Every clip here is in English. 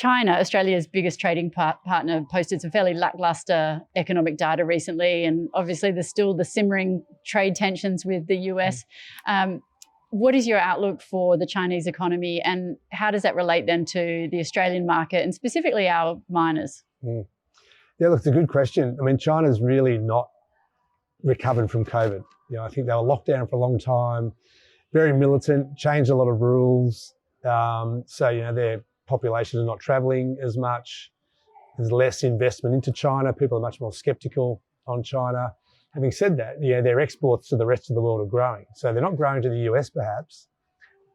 China, Australia's biggest trading partner, posted some fairly lackluster economic data recently, and obviously there's still the simmering trade tensions with the US. What is your outlook for the Chinese economy, and how does that relate then to the Australian market and specifically our miners? Yeah, look, it's a good question. I mean, China's really not recovered from COVID. I think they were locked down for a long time, very militant, changed a lot of rules. So, their population is not traveling as much. There's less investment into China. People are much more skeptical on China. Having said that, their exports to the rest of the world are growing. So they're not growing to the US perhaps,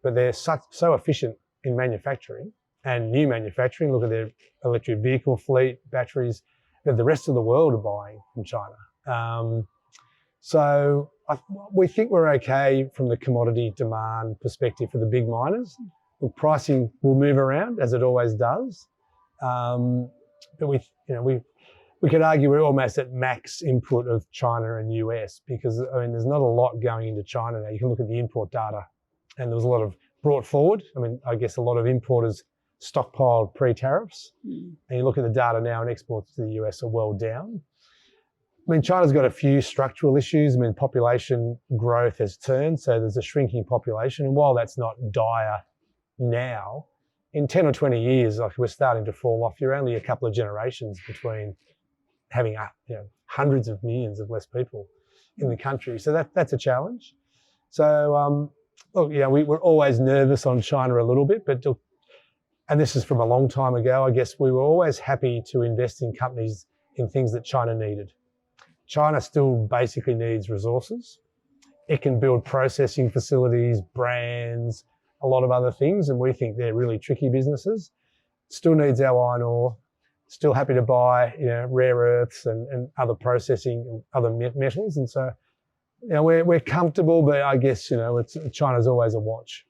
but they're so efficient in manufacturing and new manufacturing. Look at their electric vehicle fleet, batteries, that the rest of the world are buying from China. So we think we're okay from the commodity demand perspective for the big miners. Look, pricing will move around as it always does, but we could argue we're almost at max input of China and US because there's not a lot going into China now. You can look at the import data, and there was a lot of brought forward. I guess a lot of importers stockpiled pre-tariffs, and you look at the data now, and exports to the US are well down. China's got a few structural issues. Population growth has turned, so there's a shrinking population, and while that's not dire now, in 10 or 20 years, we're starting to fall off. You're only a couple of generations between having hundreds of millions of less people in the country. So that's a challenge. So we're always nervous on China a little bit, and this is from a long time ago. I guess we were always happy to invest in companies in things that China needed. China still basically needs resources. It can build processing facilities, brands, a lot of other things, and we think they're really tricky businesses. Still needs our iron ore, still happy to buy rare earths and other processing and other metals. And so we're comfortable, but I guess China's always a watch.